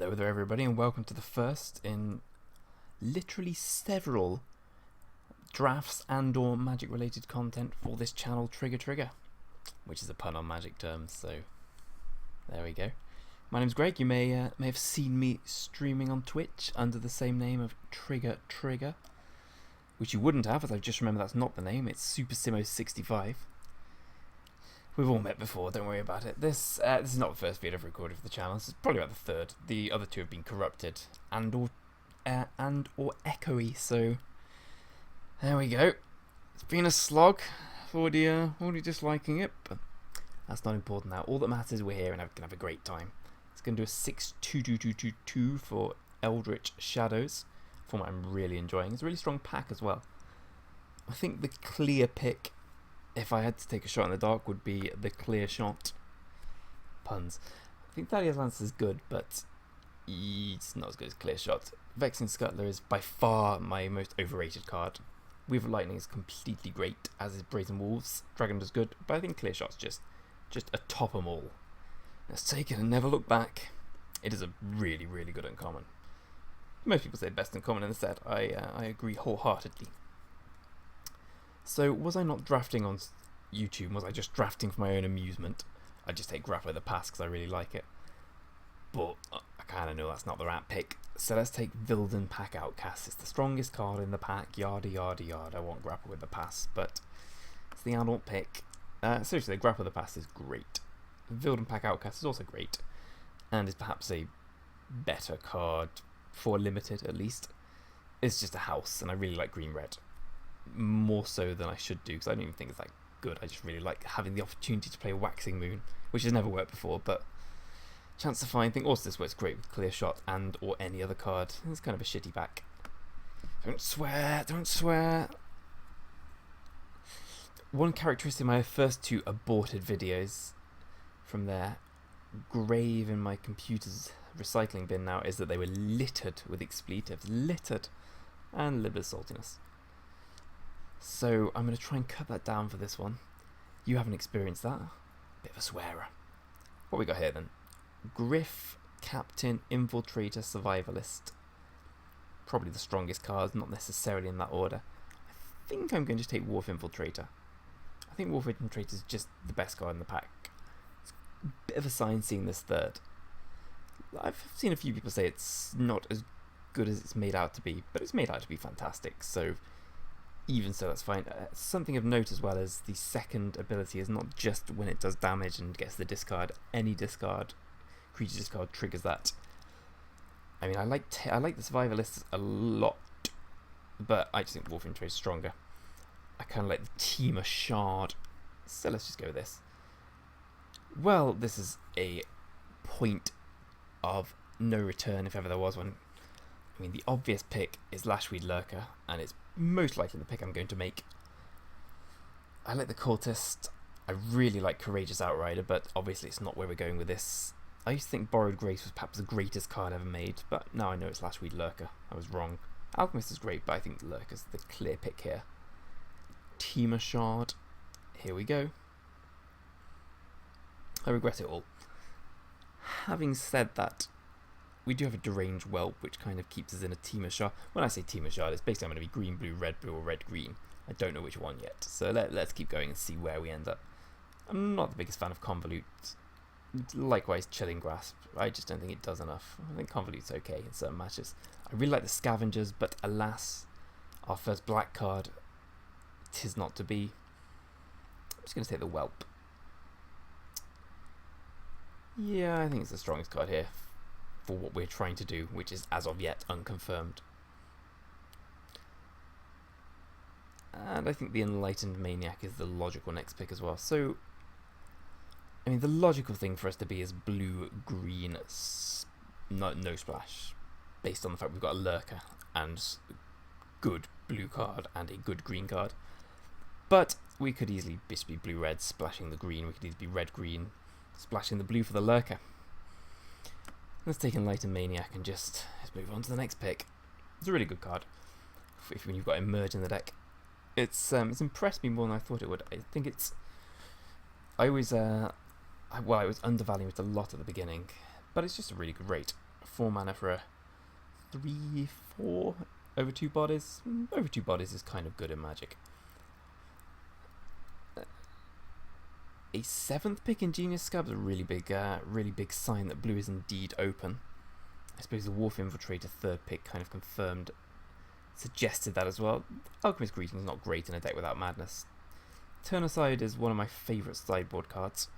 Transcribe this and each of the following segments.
Hello there everybody and welcome to the first in literally several drafts and or magic related content for this channel Trigger, which is a pun on magic terms, so there we go. My name's Greg. You may have seen me streaming on Twitch under the same name of Trigger, which you wouldn't have, as I just remember that's not the name. It's SuperSimo65. We've all met before, don't worry about it. This is not the first video I've recorded for the channel. This is probably about the third. The other two have been corrupted and or echoey, so there we go. It's been a slog. Already disliking it, but that's not important now. All that matters is we're here and we can have a great time. It's going to do a 6-2-2-2-2-2 for Eldritch Shadows, format I'm really enjoying. It's a really strong pack as well. I think the clear pick, if I had to take a shot in the dark, would be the clear shot. Puns. I think Thaddeus Lance is good, but it's not as good as clear shot. Vexing Scuttler is by far my most overrated card. Weaver Lightning is completely great, as is Brazen Wolves. Dragon does good, but I think clear shot's just atop them all. Let's take it and never look back. It is a really, really good uncommon. Most people say best uncommon in the set. I agree wholeheartedly. So, was I not drafting on YouTube? Was I just drafting for my own amusement? I just take Grapple of the Past because I really like it. But I kind of know that's not the right pick. So let's take Vilden Pack Outcast. It's the strongest card in the pack. Yada yada yada. I want Grapple with the Past, but it's the adult pick. Seriously, Grapple of the Past is great. Vilden Pack Outcast is also great, and is perhaps a better card for limited at least. It's just a house, and I really like green-red. More so than I should do, because I don't even think it's that good. I just really like having the opportunity to play Waxing Moon, which has never worked before, but chance to find thing. Also, this works great with Clear Shot and or any other card. It's kind of a shitty back. Don't swear, don't swear. One characteristic of my first two aborted videos from their grave in my computer's recycling bin now is that they were littered with expletives. Littered. And a little bit of saltiness. So I'm going to try and cut that down for this one. You haven't experienced that. Bit of a swearer. What we got here then? Griff, Captain, Infiltrator, Survivalist. Probably the strongest cards, not necessarily in that order. I think I'm going to take Wolf Infiltrator. I think Wolf Infiltrator is just the best card in the pack. It's a bit of a sign seeing this third. I've seen a few people say it's not as good as it's made out to be, but it's made out to be fantastic, so even so, that's fine. Something of note as well is the second ability is not just when it does damage and gets the discard. Any discard, creature discard triggers that. I mean, I like the Survivalists a lot, but I just think Wolf Infiltrator is stronger. I kind of like the Teamer Shard, so let's just go with this. Well, this is a point of no return if ever there was one. I mean, the obvious pick is Lashweed Lurker, and it's most likely the pick I'm going to make. I like the Cultist. I really like Courageous Outrider, but obviously it's not where we're going with this. I used to think Borrowed Grace was perhaps the greatest card ever made, but now I know it's Lashweed Lurker. I was wrong. Alchemist is great, but I think Lurker's the clear pick here. Teamer Shard. Here we go. I regret it all. Having said that, we do have a Deranged Whelp, which kind of keeps us in a Teamer Shard. When I say Teamer Shard, it's basically I'm going to be green, blue, or red, green. I don't know which one yet, so let's keep going and see where we end up. I'm not the biggest fan of Convolute. Likewise, Chilling Grasp. I just don't think it does enough. I think Convolute's okay in certain matches. I really like the Scavengers, but alas, our first black card, 'tis not to be. I'm just going to take the Whelp. Yeah, I think it's the strongest card here for what we're trying to do, which is as of yet unconfirmed. And I think the Enlightened Maniac is the logical next pick as well. So, I mean, the logical thing for us to be is blue-green, no splash, based on the fact we've got a Lurker and good blue card and a good green card. But we could easily just be blue-red, splashing the green. We could easily be red-green, splashing the blue for the Lurker. Let's take Enlightened Maniac and just move on to the next pick. It's a really good card when you've got Emerge in the deck. It's impressed me more than I thought it would. I think it's... I was undervaluing it a lot at the beginning, but it's just a really good rate. 4 mana for a 3/4 over 2 bodies. Over 2 bodies is kind of good in Magic. A 7th pick in Genius Scab is a really big sign that blue is indeed open. I suppose the Wolf Infiltrator 3rd pick kind of suggested that as well. Alchemist Greeting is not great in a deck without Madness. Turnaside is one of my favourite sideboard cards.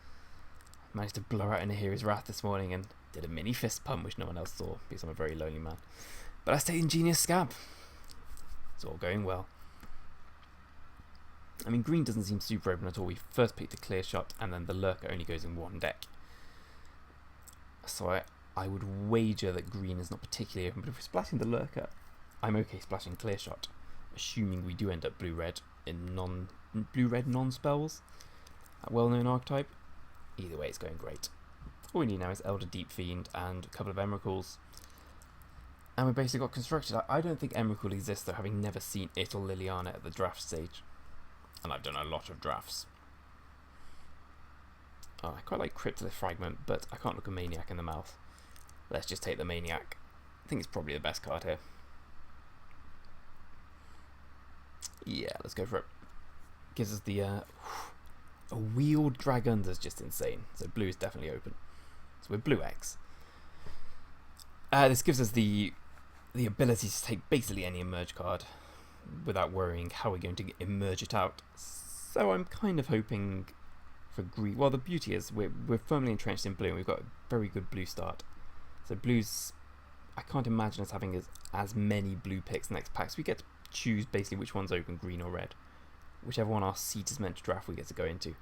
I managed to blow out Nahiri's Wrath this morning and did a mini fist pump which no one else saw because I'm a very lonely man. But I stayed in Genius Scab. It's all going well. I mean, green doesn't seem super open at all. We first picked a Clear Shot, and then the Lurker only goes in one deck. So I would wager that green is not particularly open, but if we're splashing the Lurker, I'm okay splashing Clear Shot, assuming we do end up blue-red in blue-red non-spells, that well-known archetype. Either way, it's going great. All we need now is Elder Deep Fiend and a couple of Emrakuls. And we basically got constructed. I don't think Emrakul exists, though, having never seen it or Liliana at the draft stage. And I've done a lot of drafts. Oh, I quite like Cryptolith Fragment, but I can't look a Maniac in the mouth. Let's just take the Maniac. I think it's probably the best card here. Yeah, let's go for it. Gives us the a Wheeled Dragon is just insane. So blue is definitely open. So we're blue X. This gives us the ability to take basically any emerge card without worrying how we're going to emerge it out. So I'm kind of hoping for green. Well, the beauty is we're firmly entrenched in blue, and we've got a very good blue start. So blues, I can't imagine us having as many blue picks next pack. So we get to choose basically which one's open, green or red. Whichever one our seat is meant to draft, we get to go into.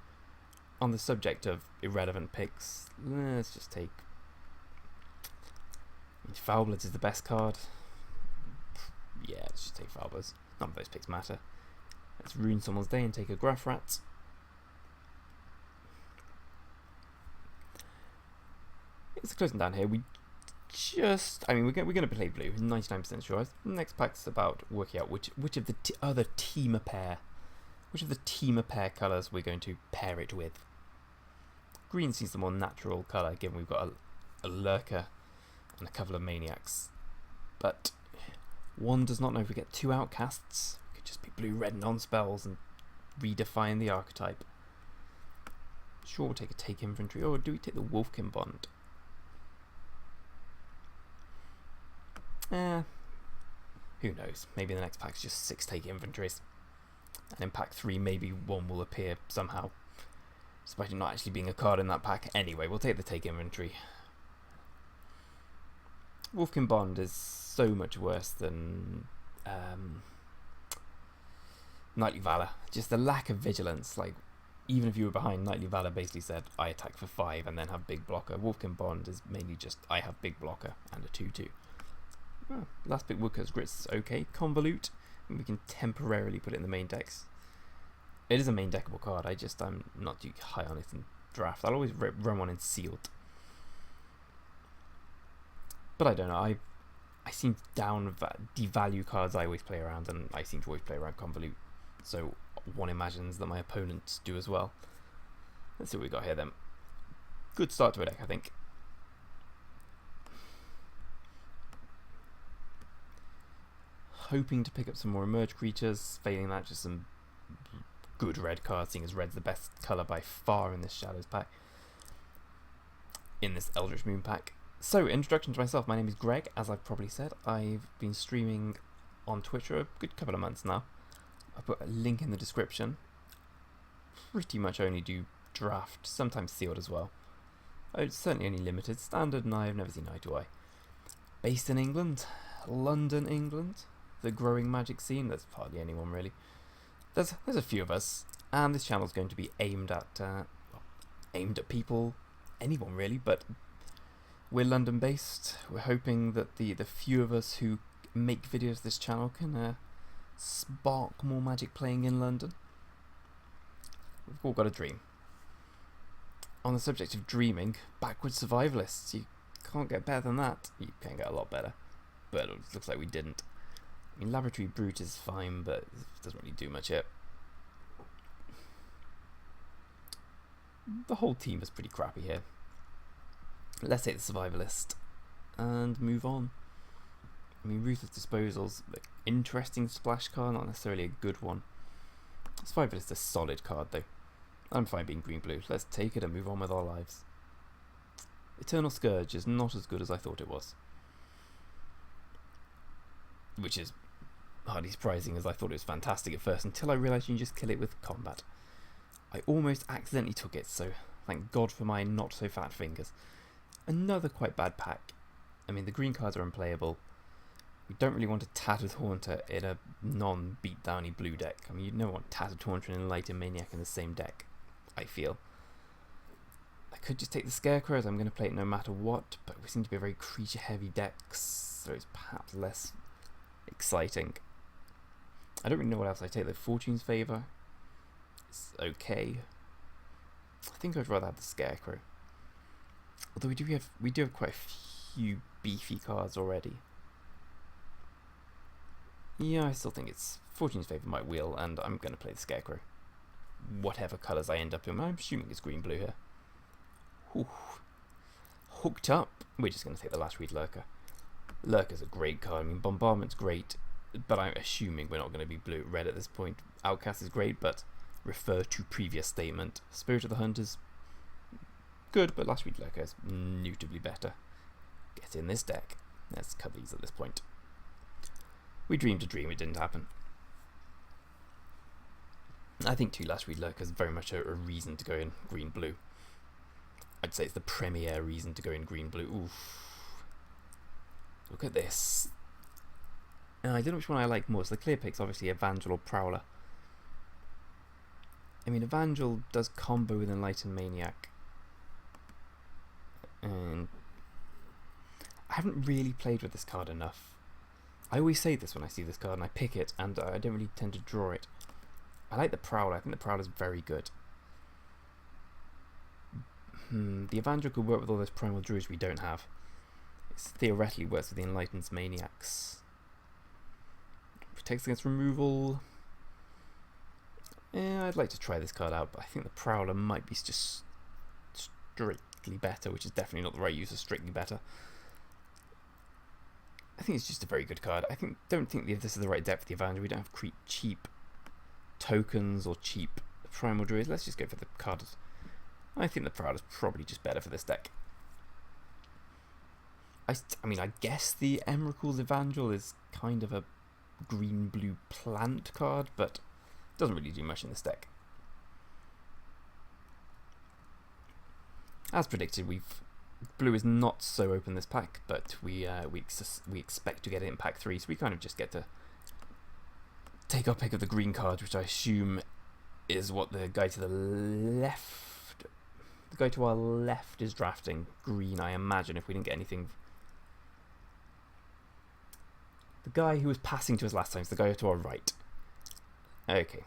On the subject of irrelevant picks, let's just take... Foulbloods is the best card. Yeah, let's just take Foulbloods. None of those picks matter. Let's ruin someone's day and take a Graph Rat. It's closing down here. We're going to play blue. 99% sure. Next pack's about working out which of the other teamer pair, which of the teamer pair colours we're going to pair it with. Green seems the more natural colour, given we've got a Lurker and a couple of Maniacs. But one does not know if we get 2 Outcasts. It could just be blue-red non-spells and redefine the archetype. Sure, we'll take a Take Infantry, or do we take the Wolfkin Bond? Who knows? Maybe the next pack's just 6 Take Infantries. And in pack 3, maybe one will appear somehow, despite it not actually being a card in that pack. Anyway, we'll take the Take Infantry. Wolfkin Bond is so much worse than Knightly Valor. Just the lack of vigilance. Like, even if you were behind, Knightly Valor basically said, I attack for 5 and then have big blocker. Wolfkin Bond is mainly just, I have big blocker and a 2/2. Oh, last pick Woodcut's Grits is okay. Convolute, and we can temporarily put it in the main decks. It is a main deckable card, I'm not too high on it in draft. I'll always run one in sealed. But I don't know, I seem to devalue cards I always play around, and I seem to always play around Convolute. So one imagines that my opponents do as well. Let's see what we got here then. Good start to a deck, I think. Hoping to pick up some more emerge creatures, failing that, just some good red cards, seeing as red's the best colour by far in this Shadows pack. In this Eldritch Moon pack. So, introduction to myself, my name is Greg, as I've probably said. I've been streaming on Twitch for a good couple of months now. I'll put a link in the description. Pretty much only do draft, sometimes sealed as well. It's certainly only limited. Standard and I have never seen eye to eye. Based in England, London, England. The growing Magic scene, there's hardly anyone really. There's a few of us, and this channel's going to be aimed at people, anyone really, but we're London based. We're hoping that the few of us who make videos to this channel can spark more Magic playing in London. We've all got a dream. On the subject of dreaming, backward survivalists, you can't get better than that. You can get a lot better, but it looks like we didn't. I mean, Laboratory Brute is fine, but it doesn't really do much yet. The whole team is pretty crappy here. Let's take the Survivalist. and move on. I mean, Ruthless Disposal's an interesting splash card, not necessarily a good one. It's fine, but it's a solid card though. I'm fine being green-blue. Let's take it and move on with our lives. Eternal Scourge is not as good as I thought it was. Which is hardly surprising, as I thought it was fantastic at first, until I realised you can just kill it with combat. I almost accidentally took it, so thank God for my not-so-fat fingers. Another quite bad pack. I mean, the green cards are unplayable. We don't really want a Tattered Haunter in a non-beat-downy blue deck. I mean, you don't want Tattered Haunter and Enlightened Maniac in the same deck, I feel. I could just take the Scarecrow, as I'm going to play it no matter what, but we seem to be a very creature-heavy deck, so it's perhaps less exciting. I don't really know what else I take, though. Fortune's Favour. It's okay. I think I'd rather have the Scarecrow. Although we do have quite a few beefy cards already. Yeah, I still think it's Fortune's Favour might wheel, and I'm going to play the Scarecrow. Whatever colours I end up in. I'm assuming it's green-blue here. Whew. Hooked up. We're just going to take the Last Read Lurker. Lurker's a great card. I mean, Bombardment's great, but I'm assuming we're not going to be blue-red at this point. Outcast is great, but refer to previous statement. Spirit of the Hunter's good, but Last Read Lurker is notably better. Get in this deck. Let's cover these at this point. We dreamed a dream, it didn't happen. I think 2 Last Read Lurker is very much a reason to go in green-blue. I'd say it's the premier reason to go in green-blue. Oof. Look at this. I don't know which one I like more. So the clear pick's obviously Evangel or Prowler. I mean, Evangel does combo with Enlightened Maniac. And I haven't really played with this card enough. I always say this when I see this card and I pick it, and I don't really tend to draw it. I like the Prowler. I think the Prowler's very good. The Evangel could work with all those Primal Druids we don't have. It theoretically works with the Enlightened Maniacs. Protects against removal. Yeah, I'd like to try this card out, but I think the Prowler might be just strictly better, which is definitely not the right use of strictly better. I think it's just a very good card. Don't think this is the right deck for the Evangel. We don't have cheap tokens or cheap Primal Druids. Let's just go for the card. I think the Prowler's probably just better for this deck. I mean, I guess the Emrakul's Evangel is kind of a green-blue plant card, but it doesn't really do much in this deck. As predicted, blue is not so open this pack, but we expect to get it in pack 3, so we kind of just get to take our pick of the green cards, which I assume is what the guy to the left, the guy to our left is drafting green, I imagine, if we didn't get anything. The guy who was passing to us last time is the guy to our right. Okay.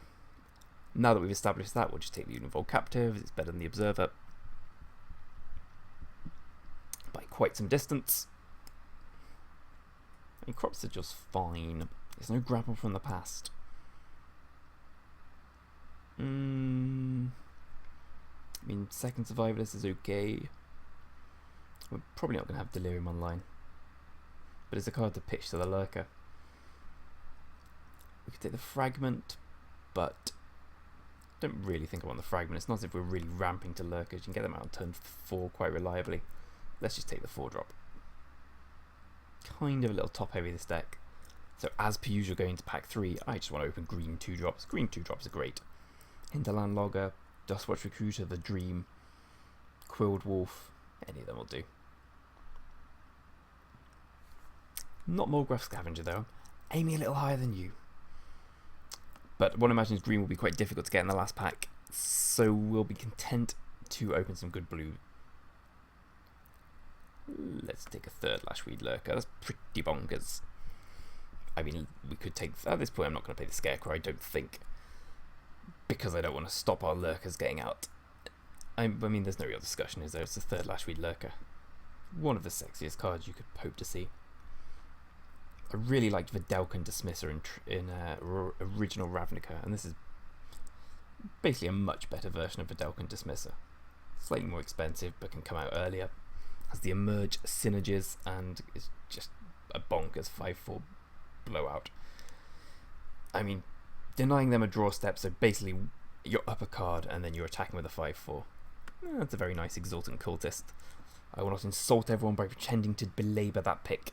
Now that we've established that, we'll just take the Univolt Captive. It's better than the Observer by quite some distance. And Crop Sigil's fine. There's no grapple from the past. I mean, Second Survivalist is okay. We're probably not going to have Delirium online, but it's a card to pitch to the Lurker. We could take the Fragment, but don't really think I want the Fragment. It's not as if we're really ramping to Lurkers. You can get them out on turn 4 quite reliably. Let's just take the 4-drop. Kind of a little top-heavy this deck. So as per usual going into pack 3, I just want to open green 2-drops. Green 2-drops are great. Hinterland Logger, Dustwatch Recruiter, The Dream, Quilled Wolf, any of them will do. Not Mulgraf Scavenger though, aiming a little higher than you. But one imagines green will be quite difficult to get in the last pack, so we'll be content to open some good blue. Let's take a 3rd Last Read Lurker. That's pretty bonkers. I mean, we could take... At this point, I'm not going to play the Scarecrow, I don't think. Because I don't want to stop our Lurkers getting out. I mean, there's no real discussion, is there? It's the 3rd Last Read Lurker. One of the sexiest cards you could hope to see. I really liked Vidalcan Dismisser in original Ravnica, and this is basically a much better version of Vidalcan Dismisser. Slightly more expensive, but can come out earlier. has the emerge synergies, and is just a bonkers 5/4 blowout. I mean, denying them a draw step, so basically you're up a card and then you're attacking with a 5/4. That's a very nice exultant cultist. I will not insult everyone by pretending to belabour that pick.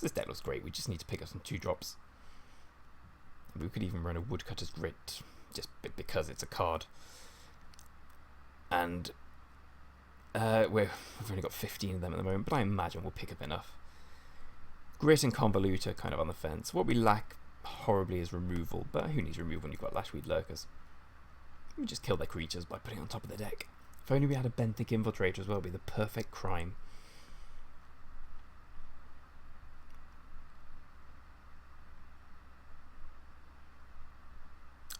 This deck looks great, we just need to pick up some 2-drops. We could even run a Woodcutter's Grit, just because it's a card. And we've only got 15 of them at the moment, but I imagine we'll pick up enough. Grit and Convolute are kind of on the fence. What we lack horribly is removal, but who needs removal when you've got Lashweed Lurkers? We just kill their creatures by putting it on top of the deck. If only we had a Benthic Infiltrator as well, it would be the perfect crime.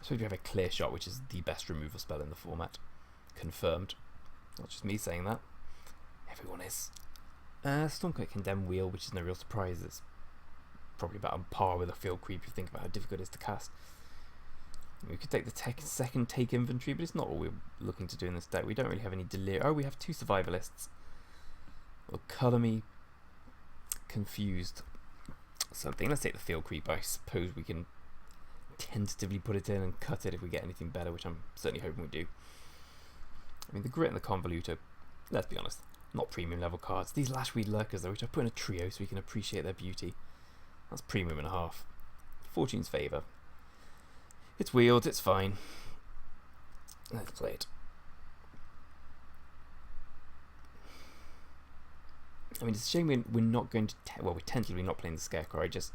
So we have a Clear Shot, which is the best removal spell in the format. Confirmed. Not just me saying that. Everyone is. Stormcloak Condemn Wheel, which is no real surprise. It's probably about on par with a Field Creep if you think about how difficult it is to cast. We could take the second Take Inventory, but it's not what we're looking to do in this deck. We don't really have any Delirium. Oh, we have 2 Survivalists. Well, colour me confused. Something. Let's take the Field Creep. I suppose we can tentatively put it in and cut it if we get anything better, which I'm certainly hoping we do. I mean, the Grit and the Convolute, let's be honest, not premium level cards. These Lashweed Lurkers, though, which I put in a trio so we can appreciate their beauty. That's premium and a half. Fortune's Favour. It's wheeled, it's fine. Let's play it. I mean, it's a shame we're not going to... well, we're tentatively not playing the Scarecrow. I just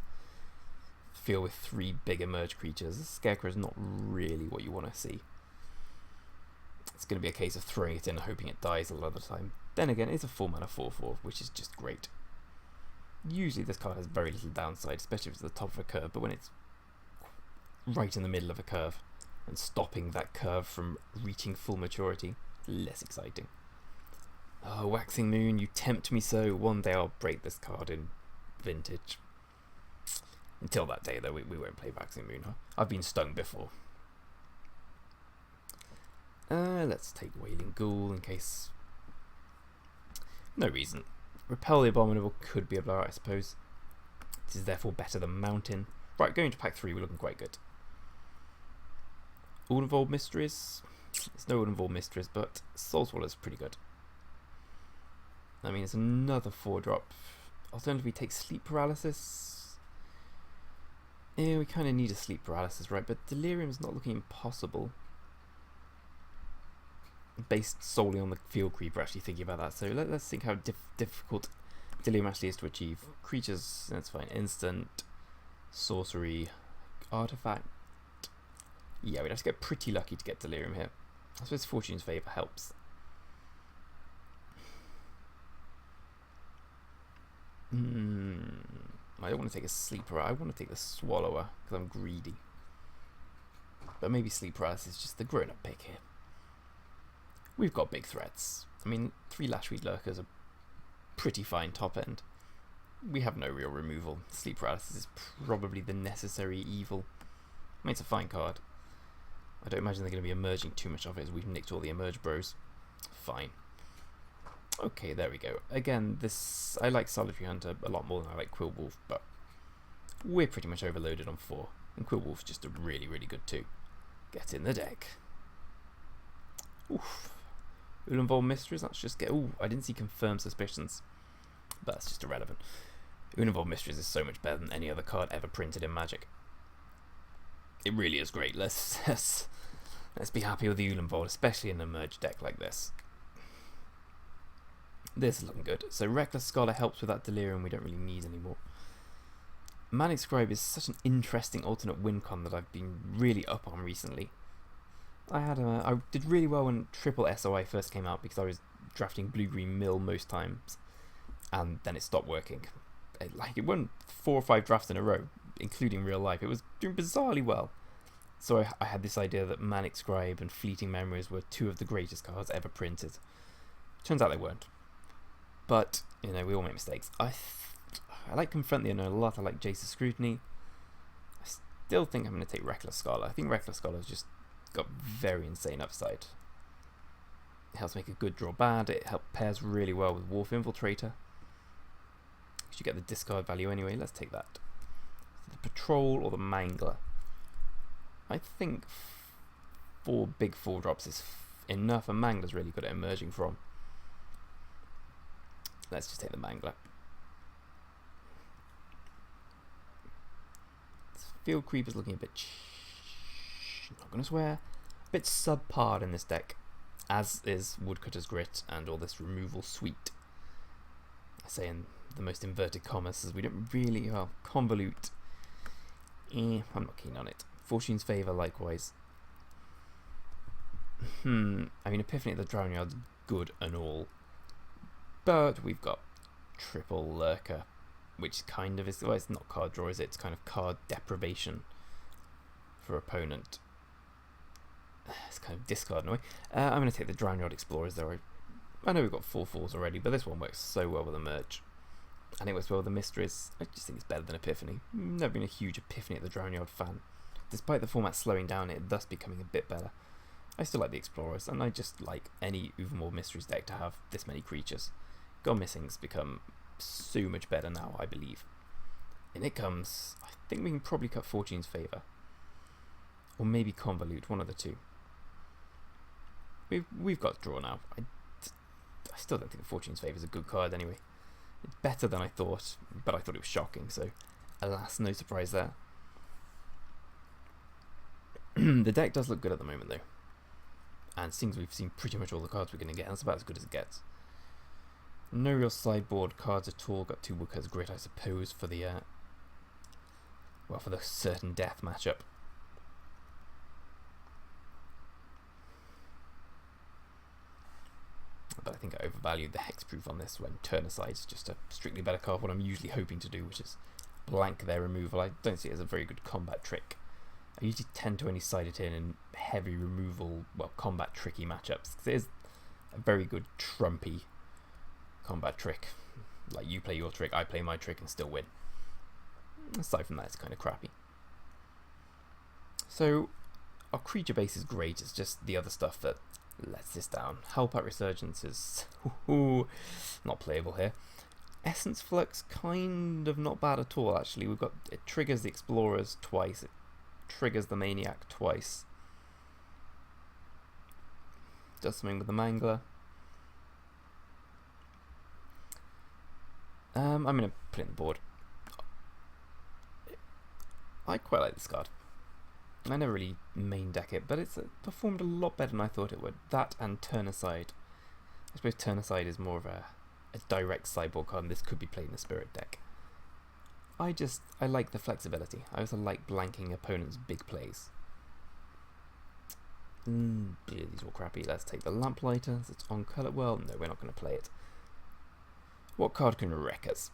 feel with 3 big emerge creatures, the Scarecrow is not really what you want to see. It's going to be a case of throwing it in and hoping it dies a lot of the time. Then again, it's a 4-mana 4/4, which is just great. Usually this card has very little downside, especially if it's at the top of a curve, but when it's right in the middle of a curve and stopping that curve from reaching full maturity, less exciting. Oh, Waxing Moon, you tempt me so. One day I'll break this card in Vintage. Until that day, though, we won't play Waxing Moon. Huh? I've been stung before. Let's take Wailing Ghoul in case... no reason. Repel the Abominable could be a blowout, I suppose. It is therefore better than Mountain. Right, going to pack 3, we're looking quite good. All Involved Mysteries. It's no All Involved Mysteries, but Soul Swallow is pretty good. I mean, it's another 4-drop. Alternatively, take Sleep Paralysis. Yeah, we kind of need a Sleep Paralysis, right? But Delirium's not looking impossible. Based solely on the Field Creeper, actually thinking about that. So let's think how difficult Delirium actually is to achieve. Creatures, that's fine. Instant, sorcery, artifact. Yeah, we'd have to get pretty lucky to get Delirium here. I suppose Fortune's Favour helps. I don't want to take a Sleeper. I want to take the Swallower because I'm greedy. But maybe Sleep Paralysis is just the grown-up pick here. We've got big threats. I mean, 3 Lashweed Lurkers are pretty fine top end. We have no real removal. Sleep Paralysis is probably the necessary evil. I mean, it's a fine card. I don't imagine they're going to be emerging too much of it as we've nicked all the emerge bros. Fine. Okay, there we go. Again, this I like Solitary Hunter a lot more than I like Quill Wolf, but we're pretty much overloaded on 4. And Quill Wolf's just a really, really good 2. Get in the deck. Oof. All Involved Mysteries, let's just get... ooh, I didn't see Confirmed Suspicions, but that's just irrelevant. All Involved Mysteries is so much better than any other card ever printed in Magic. It really is great. Let's be happy with the All Involved, especially in an Emerge deck like this. This is looking good. So Reckless Scholar helps with that Delirium we don't really need anymore. Manic Scribe is such an interesting alternate win con that I've been really up on recently. I did really well when Triple SOI first came out because I was drafting Blue-Green Mill most times, and then it stopped working. It won 4 or 5 drafts in a row, including real life. It was doing bizarrely well. So I had this idea that Manic Scribe and Fleeting Memories were 2 of the greatest cards ever printed. Turns out they weren't. But, you know, we all make mistakes. I like Confront the Unknown a lot. I like Jace's Scrutiny. I still think I'm going to take Reckless Scholar. I think Reckless Scholar's just got very insane upside. helps make a good draw bad. It pairs really well with Wharf Infiltrator. You get the discard value anyway. Let's take that. The Patrol or the Mangler. I think 4 big 4-drops is enough, and Mangler's really good at emerging from. Let's just take the Mangler. Field Creep is looking a bit, not going to swear, a bit subpar in this deck, as is Woodcutter's Grit and all this removal suite. I say in the most inverted commas, as we don't really, well, Convolute, I'm not keen on it. Fortune's Favour likewise. I mean, Epiphany at the Drowning Yard's good and all, but we've got triple Lurker, which kind of is, well, it's not card draw, is it? It's kind of card deprivation for opponent. It's kind of discard in a way. I'm going to take the Drowned Yard Explorers though. I know we've got 4/4s already, but this one works so well with the merch. And it works well with the Mysteries. I just think it's better than Epiphany. Never been a huge Epiphany at the Drowned Yard fan. Despite the format slowing down, it thus becoming a bit better. I still like the Explorers, and I just like any Ubermore Mysteries deck to have this many creatures. Gone Missing's become so much better now, I believe. And it comes, I think we can probably cut Fortune's Favour. Or maybe Convolute, one of the two. We've got draw now. I still don't think Fortune's Favour is a good card anyway. It's better than I thought, but I thought it was shocking, so alas, no surprise there. The deck does look good at the moment though. And seems we've seen pretty much all the cards we're going to get, and that's about as good as it gets. No real sideboard cards at all. Got 2 Woodcutter's Grit, I suppose, for the well, for the certain death matchup. But I think I overvalued the hexproof on this when Turnicide's just a strictly better card, what I'm usually hoping to do, which is blank their removal. I don't see it as a very good combat trick. I usually tend to only side it in heavy removal, well, combat tricky matchups, because it is a very good trumpy combat trick. Like, you play your trick, I play my trick, and still win. Aside from that, it's kind of crappy. So, our creature base is great, it's just the other stuff that lets this down. Hellpat Resurgence is not playable here. Essence Flux, kind of not bad at all, actually. It triggers the Explorers twice, it triggers the Maniac twice. Does something with the Mangler. I'm going to put it in the board. I quite like this card. I never really main deck it, but it's performed a lot better than I thought it would. That and Turnicide. I suppose Turnicide is more of a direct sideboard card, and this could be played in a Spirit deck. I like the flexibility. I also like blanking opponents' big plays. These are all crappy. Let's take the Lamplighter. It's on colour. Well, no, we're not going to play it. What card can wreck us?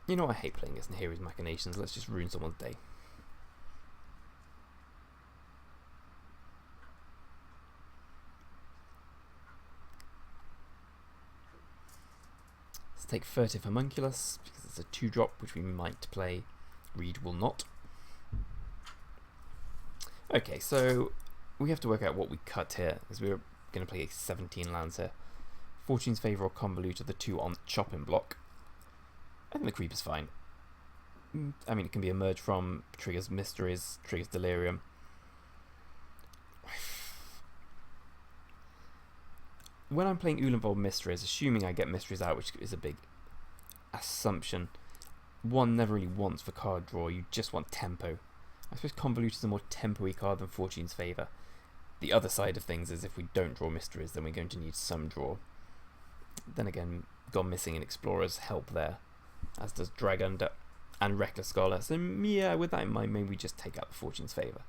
You know, I hate playing this in Heroes Machinations. Let's just ruin someone's day. Let's take Furtive Homunculus, because it's a 2-drop, which we might play. Reed will not. Okay, so we have to work out what we cut here, as we're going to play 17 lands here. Fortune's Favour or Convolute are the 2 on the chopping block. I think the creep is fine. I mean, it can be emerged from, triggers Mysteries, triggers Delirium. When I'm playing Ulenvold Mysteries, assuming I get Mysteries out, which is a big assumption, one never really wants for card draw, you just want tempo. I suppose Convolute is a more tempo-y card than Fortune's Favour. The other side of things is if we don't draw Mysteries, then we're going to need some draw. Then again, Gone Missing and Explorers help there, as does Dragunder and Reckless Scholar. So yeah, with that in mind, maybe we just take out the Fortune's Favour.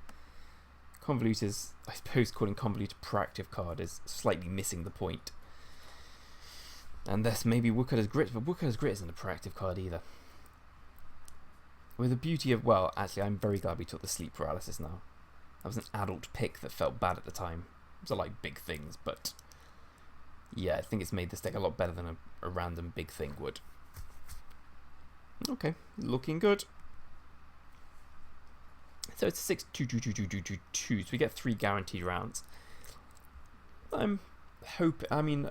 Convolute is, I suppose calling Convolute a proactive card is slightly missing the point. And thus maybe Woodcutter's Grit, but Woodcutter's Grit isn't a proactive card either. With the beauty of, well, actually I'm very glad we took the Sleep Paralysis now. That was an adult pick that felt bad at the time. Those are like big things, but yeah, I think it's made this deck a lot better than a random big thing would. Okay, looking good. So it's a 6-2-2-2-2-2-2-2, so we get 3 guaranteed rounds. I'm I mean,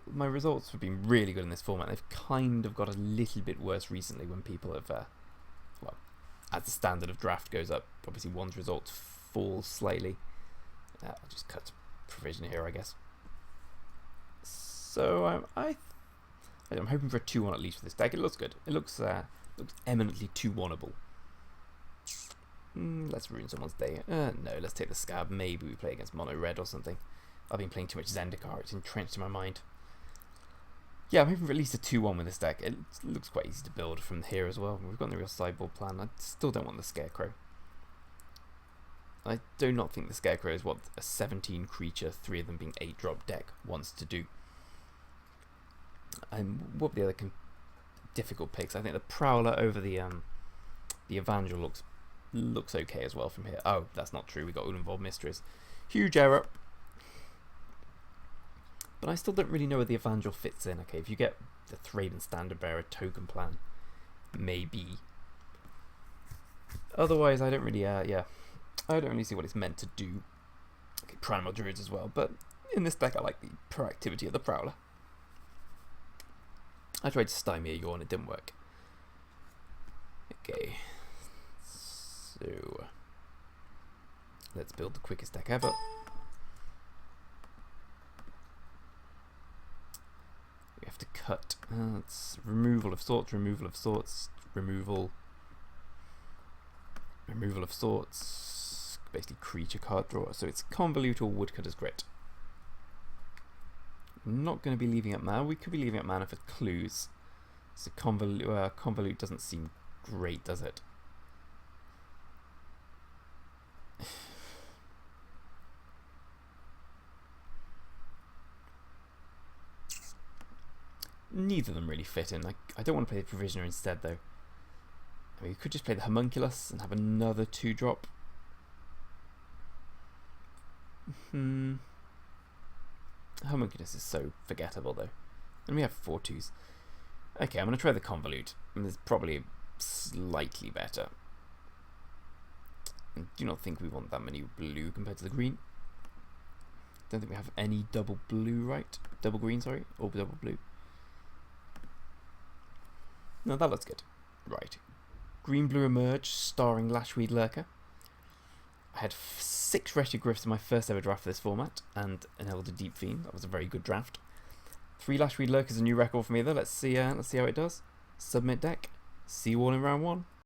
my results have been really good in this format. They've kind of got a little bit worse recently when people have, well, as the standard of draft goes up, obviously one's results fall slightly. I'll just cut provision here, I guess. So I'm hoping for a 2-1 at least for this deck. It looks good. It looks eminently 2-1able. Let's ruin someone's day. No, let's take the Scab. Maybe we play against mono red or something. I've been playing too much Zendikar. It's entrenched in my mind. Yeah, I'm hoping for at least a 2-1 with this deck. It looks quite easy to build from here as well. We've got the real sideboard plan. I still don't want the Scarecrow. I do not think the Scarecrow is what a 17 creature, 3 of them being 8-drop deck wants to do. And what were the other difficult picks? I think the Prowler over the Evangel looks okay as well from here. Oh, that's not true. We got Uninvolved Mysteries. Huge error. But I still don't really know where the Evangel fits in. Okay, if you get the Thraben Standard Bearer token plan, maybe. Otherwise, I don't really, I don't really see what it's meant to do. Okay, Primal Druids as well, but in this deck I like the proactivity of the Prowler. I tried to stymie a Yawn, it didn't work. Okay, so let's build the quickest deck ever. We have to cut. It's removal of sorts, removal of sorts, removal of sorts. Basically, creature card draw. So it's Convolute or Woodcutter's Grit. I'm not going to be leaving up mana. We could be leaving up mana for clues. So Convolute doesn't seem great, does it? Neither of them really fit in. I don't want to play the Provisioner instead, though. I mean, we could just play the Homunculus and have another 2-drop. Homunculus is so forgettable, though. And we have 4/2s. Okay, I'm going to try the Convolute. It's probably slightly better. I do not think we want that many blue compared to the green. Don't think we have any double blue, right? Double green, sorry. Or double blue. No, that looks good. Right. Green-blue Emerge, starring Lashweed Lurker. I had 6 Wretched Griffs in my first ever draft for this format, and an Elder Deep Fiend. That was a very good draft. 3 Lashweed Lurker is a new record for me, though. Let's see how it does. Submit deck. See you all in round 1.